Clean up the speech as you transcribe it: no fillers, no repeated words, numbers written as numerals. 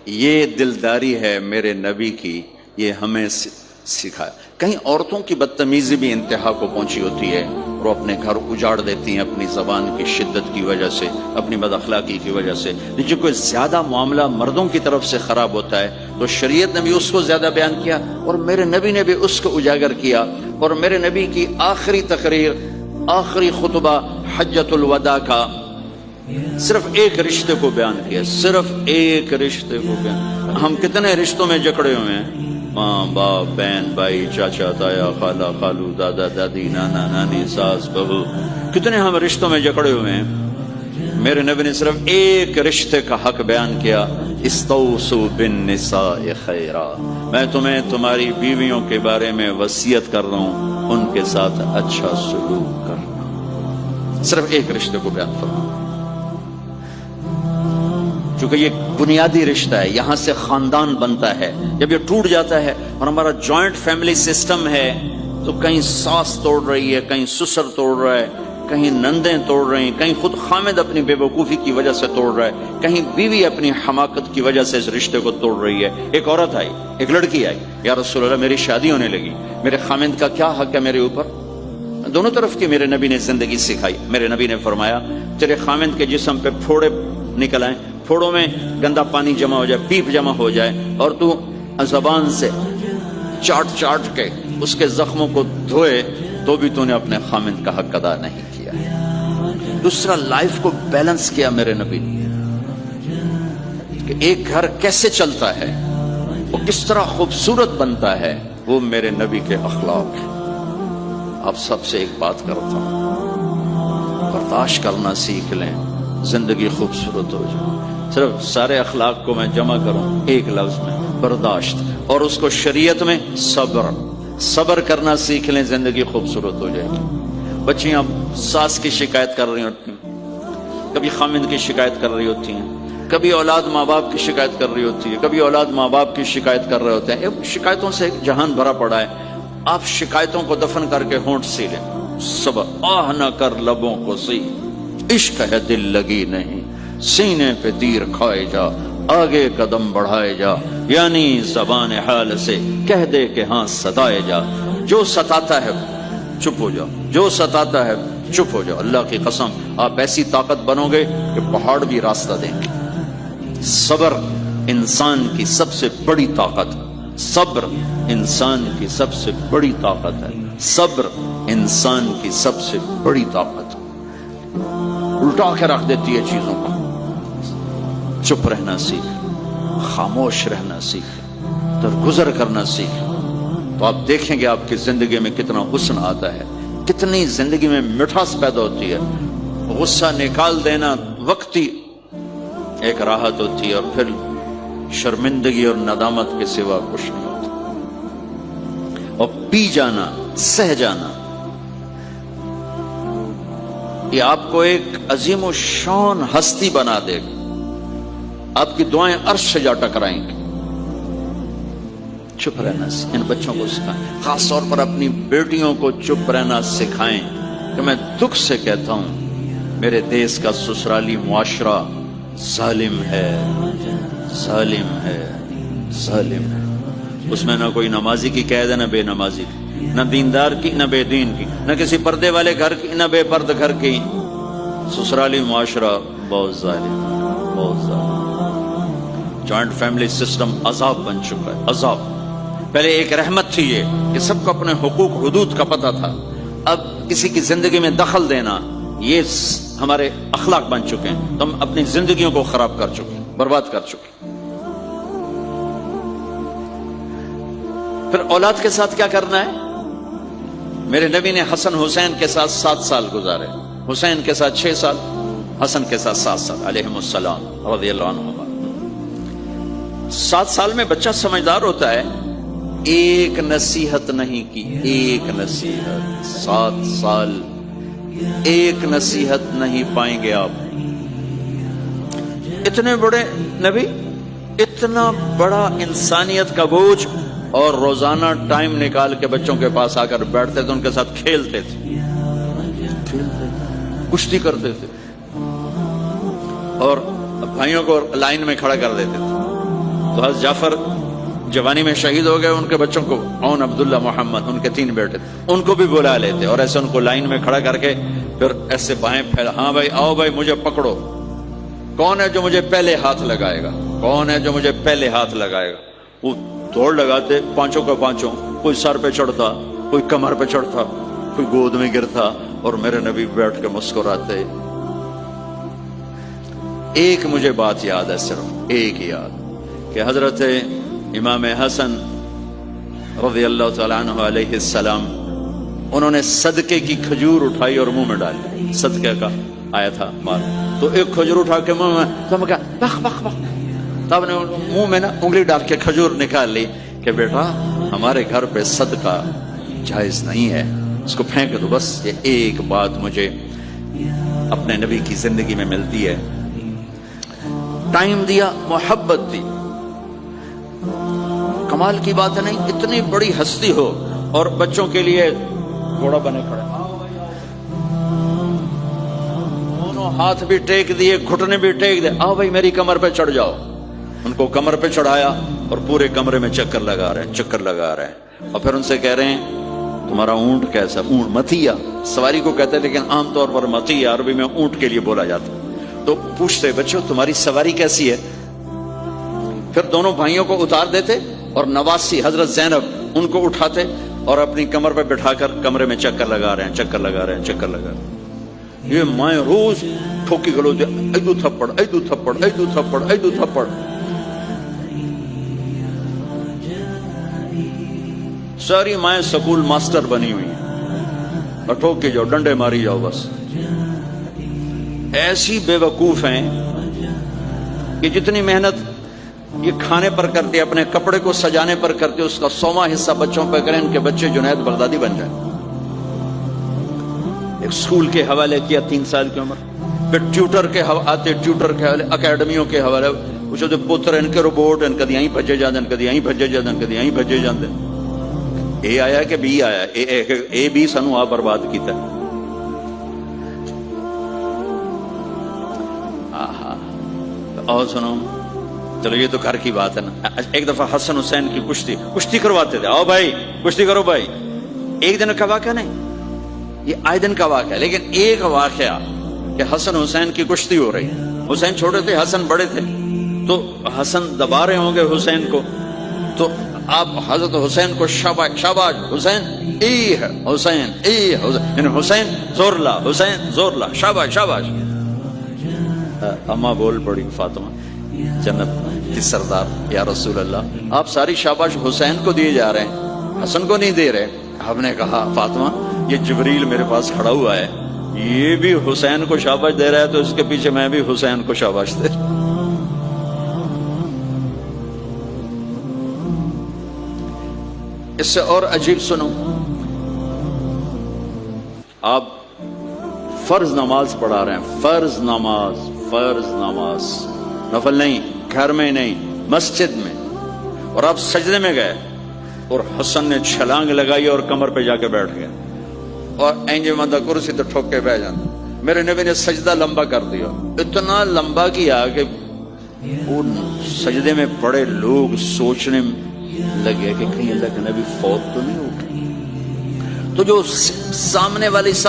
یہ دلداری ہے میرے نبی کی، یہ ہمیں سکھایا۔ کہیں عورتوں کی بدتمیزی بھی انتہا کو پہنچی ہوتی ہے اور اپنے گھر اجاڑ دیتی ہیں اپنی زبان کی شدت کی وجہ سے، اپنی بد اخلاقی کی وجہ سے۔ لیکن کوئی زیادہ معاملہ مردوں کی طرف سے خراب ہوتا ہے تو شریعت نے بھی اس کو زیادہ بیان کیا اور میرے نبی نے بھی اس کو اجاگر کیا۔ اور میرے نبی کی آخری تقریر، آخری خطبہ حجۃ الوداع کا صرف ایک رشتے کو بیان کیا، صرف ایک رشتے کو بیان۔ ہم کتنے رشتوں میں جکڑے ہوئے ہیں، ماں باپ، بہن بھائی، چاچا تایا، خالہ خالو، دادا دادی، نانا نانی، ساس بہو، کتنے ہم رشتوں میں جکڑے ہوئے ہیں۔ میرے نبی نے صرف ایک رشتے کا حق بیان کیا، استوصوا بالنساء خیرا، میں تمہیں تمہاری بیویوں کے بارے میں وصیت کر رہا ہوں ان کے ساتھ اچھا سلوک کرنا۔ صرف ایک رشتے کو بیان فرمایا، چونکہ یہ بنیادی رشتہ ہے، یہاں سے خاندان بنتا ہے۔ جب یہ ٹوٹ جاتا ہے اور ہمارا جوائنٹ فیملی سسٹم ہے تو کہیں ساس توڑ رہی ہے، کہیں سسر توڑ رہا ہے، کہیں نندیں توڑ رہی ہیں، کہیں خود خامد اپنی بے وقوفی کی وجہ سے توڑ رہا ہے، کہیں بیوی اپنی حماقت کی وجہ سے اس رشتے کو توڑ رہی ہے۔ ایک عورت آئی، ایک لڑکی آئی، یا رسول اللہ میری شادی ہونے لگی، میرے خامد کا کیا حق ہے میرے اوپر؟ دونوں طرف کی میرے نبی نے زندگی سکھائی۔ میرے نبی نے فرمایا تیرے خامد کے جسم پہ پھوڑے نکل آئیں، پھوڑوں میں گندا پانی جمع ہو جائے، پیپ جمع ہو جائے، اور تو زبان سے چاٹ چاٹ کے اس کے زخموں کو دھوئے تو بھی تو نے اپنے خامد کا حق ادا نہیں کیا۔ دوسرا، لائف کو بیلنس کیا میرے نبی نے کہ ایک گھر کیسے چلتا ہے، وہ کس طرح خوبصورت بنتا ہے، وہ میرے نبی کے اخلاق ہیں۔ آپ سب سے ایک بات کرتا ہوں، برداشت کرنا سیکھ لیں، زندگی خوبصورت ہو جائے۔ صرف سارے اخلاق کو میں جمع کروں ایک لفظ میں، برداشت، اور اس کو شریعت میں صبر۔ صبر کرنا سیکھ لیں، زندگی خوبصورت ہو جائے گی۔ بچیاں ساس کی شکایت کر رہی ہوتی ہیں، کبھی خامند کی شکایت کر رہی ہوتی ہیں، کبھی اولاد ماں باپ کی شکایت کر رہی ہوتی ہے، کبھی اولاد ماں باپ کی شکایت کر رہے ہوتے ہیں۔ شکایتوں سے ایک جہان بھرا پڑا ہے۔ آپ شکایتوں کو دفن کر کے ہونٹ سی لیں، صبر، آہ نہ کر لبوں کو سی، عشق ہے دل لگی نہیں، سینے پہ تیر کھائے جا، آگے قدم بڑھائے جا، یعنی زبان حال سے کہہ دے کہ ہاں ستائے جا۔ جو ستاتا ہے چپ ہو جاؤ، جو ستاتا ہے چپ ہو جاؤ۔ اللہ کی قسم آپ ایسی طاقت بنو گے کہ پہاڑ بھی راستہ دیں گے۔ صبر انسان کی سب سے بڑی طاقت، صبر انسان کی سب سے بڑی طاقت ہے، صبر انسان کی سب سے بڑی طاقت، الٹا کے رکھ دیتی ہے چیزوں کو۔ چپ رہنا سیکھ، خاموش رہنا سیکھ، درگزر کرنا سیکھ، تو آپ دیکھیں گے آپ کی زندگی میں کتنا حسن آتا ہے، کتنی زندگی میں مٹھاس پیدا ہوتی ہے۔ غصہ نکال دینا وقتی ایک راحت ہوتی ہے، اور پھر شرمندگی اور ندامت کے سوا کچھ نہیں ہوتا۔ اور پی جانا، سہ جانا، یہ آپ کو ایک عظیم و شان ہستی بنا دے گا۔ آپ کی دعائیں عرش سے جا ٹکرائیں گی۔ چپ رہنا ان بچوں کو سکھائیں، خاص طور پر اپنی بیٹیوں کو چپ رہنا سکھائیں کہ میں دکھ سے کہتا ہوں میرے دیس کا سسرالی معاشرہ ظالم ہے، ظالم ہے، ظالم ہے۔ اس میں نہ کوئی نمازی کی قید ہے، نہ بے نمازی کی، نہ دیندار کی، نہ بے دین کی، نہ کسی پردے والے گھر کی، نہ بے پرد گھر کی۔ سسرالی معاشرہ بہت ظالم، بہت ظالم۔ جوائنٹ فیملی سسٹم عذاب بن چکا ہے، عذاب۔ پہلے ایک رحمت تھی یہ کہ سب کو اپنے حقوق حدود کا پتہ تھا، اب کسی کی زندگی میں دخل دینا یہ ہمارے اخلاق بن چکے ہیں، تو ہم اپنی زندگیوں کو خراب کر چکے ہیں، برباد کر چکے ہیں۔ پھر اولاد کے ساتھ کیا کرنا ہے؟ میرے نبی نے حسن حسین کے ساتھ 7 سال گزارے، حسین کے ساتھ 6 سال، حسن کے ساتھ 7 سال علیہم السلام رضی اللہ عنہما۔ 7 سال میں بچہ سمجھدار ہوتا ہے، ایک نصیحت نہیں کی، ایک نصیحت، 7 سال ایک نصیحت نہیں پائیں گے آپ۔ اتنے بڑے نبی، اتنا بڑا انسانیت کا بوجھ، اور روزانہ ٹائم نکال کے بچوں کے پاس آ کر بیٹھتے تھے، ان کے ساتھ کھیلتے تھے، کشتی کرتے تھے، اور بھائیوں کو لائن میں کھڑا کر دیتے تھے۔ تو حضرت جعفر جوانی میں شہید ہو گئے، ان کے بچوں کو عون، عبداللہ، محمد، ان کے 3 بیٹے تھے، ان کو بھی بلا لیتے اور ایسے ان کو لائن میں کھڑا کر کے پھر ایسے بائیں پھیلا، ہاں بھائی آؤ بھائی مجھے پکڑو، کون ہے جو مجھے پہلے ہاتھ لگائے گا، کون ہے جو مجھے پہلے ہاتھ لگائے گا۔ وہ دوڑ لگاتے، پانچوں کا پانچوں، کوئی سر پہ چڑھتا، کوئی کمر پہ چڑھتا، کوئی گود میں گرتا، اور میرے نبی بیٹھ کے مسکراتے۔ ایک مجھے بات یاد ہے، صرف ایک یاد، کہ حضرت امام حسن رضی اللہ تعالیٰ عنہ علیہ السلام، انہوں نے صدقے کی کھجور اٹھائی اور منہ میں ڈالی، صدقے کا آیا تھا مال، تو ایک کھجور اٹھا کے منہ میں، تو میں کہا بخ بخ بخ، تب نے منہ میں نا انگلی ڈال کے کھجور نکال لی کہ بیٹا ہمارے گھر پہ صدقہ جائز نہیں ہے، اس کو پھینک دو۔ بس یہ ایک بات مجھے اپنے نبی کی زندگی میں ملتی ہے، ٹائم دیا، محبت دی۔ کمال کی بات ہے نہیں، اتنی بڑی ہستی ہو اور بچوں کے لیے گھوڑا بنے کھڑے، دونوں ہاتھ بھی ٹیک دیے، گھٹنے بھی ٹیک دیے، آؤ بھائی میری کمر پہ چڑھ جاؤ۔ ان کو کمر پہ چڑھایا اور پورے کمرے میں چکر لگا رہے ہیں، چکر لگا رہے ہیں، اور پھر ان سے کہہ رہے ہیں تمہارا اونٹ کیسا؟ اونٹ متیا سواری کو کہتے ہیں، لیکن عام طور پر متیا عربی میں اونٹ کے لیے بولا جاتا ہے۔ تو پوچھتے بچوں تمہاری سواری کیسی ہے؟ پھر دونوں بھائیوں کو اتار دیتے اور نواسی حضرت زینب ان کو اٹھاتے اور اپنی کمر پہ بٹھا کر کمرے میں چکر لگا رہے ہیں، چکر لگا رہے ہیں، چکر لگا رہے ہیں۔ یہ مائیں روز ٹھوکی گلو دے، ایدو تھپڑ، ایدو تھپڑ، ایدو تھپڑ، ایدو تھپڑ۔ ساری مائیں سکول ماسٹر بنی ہوئی ہیں، اور ٹھوک کے جاؤ، ڈنڈے ماری جاؤ، بس ایسی بے وقوف ہیں کہ جتنی محنت یہ کھانے پر کرتے، اپنے کپڑے کو سجانے پر کرتے، اس کا 100واں حصہ بچوں پہ کریں، ان کے بچے جنید بغدادی بن جائیں۔ ایک سکول کے حوالے کیا 3 سال کی عمر، پھر ٹیوٹر کے آتے، ٹیوٹر کے حوالے، اکیڈمیوں کے حوالے، پوچھتے پتر ان کے روبوٹ ان کدی یہیں بھجے جاندے، ان کدی یہیں بھجے جاندے، ان کدی یہیں بھجے جاندے۔ اے آیا کہ بی آیا؟ اے بی سانو آ برباد کیتا ہے۔ اور سنو، چلو یہ تو گھر کی بات ہے نا۔ ایک دفعہ حسن حسین کی کشتی کرواتے تھے، آؤ بھائی کشتی کرو بھائی۔ ایک دن کا واقعہ نہیں، یہ آئے دن کا واقعہ ہے، لیکن ایک واقعہ کہ حسن حسین کی کشتی ہو رہی، حسین چھوٹے تھے، حسن بڑے تھے، تو حسن دبا رہے ہوں گے حسین کو، تو آپ حضرت حسین کو شاباش شاباش حسین، ای ہے حسین، ای حسین، یعنی حسین زور لا، حسین زور لا، شاباش شاباش۔ اماں بول پڑی، فاطمہ جنت کی سردار، یا رسول اللہ آپ ساری شاباش حسین کو دیے جا رہے ہیں، حسن کو نہیں دے رہے۔ آپ نے کہا فاطمہ یہ جبریل میرے پاس کھڑا ہوا ہے، یہ بھی حسین کو شاباش دے رہا ہے، تو اس کے پیچھے میں بھی حسین کو شاباش دے رہا ہوں۔ اس سے اور عجیب سنو، آپ فرض نماز پڑھا رہے ہیں، فرض نماز، فرض نماز، نفل نہیں، گھر میں نہیں، مسجد میں، اور آپ سجدے میں گئے اور حسن نے چھلانگ لگائی اور کمر پہ جا کے بیٹھ گئے، اور اینجے مندہ کرسی تو ٹھوک کے بیٹھ جانا۔ میرے نبی نے سجدہ لمبا کر دیا، اتنا لمبا کیا کہ وہ سجدے میں پڑے لوگ سوچنے لگے کہ کہیں اللہ کے نبی فوت تو نہیں ہو گئے۔ تو جو سامنے والی صف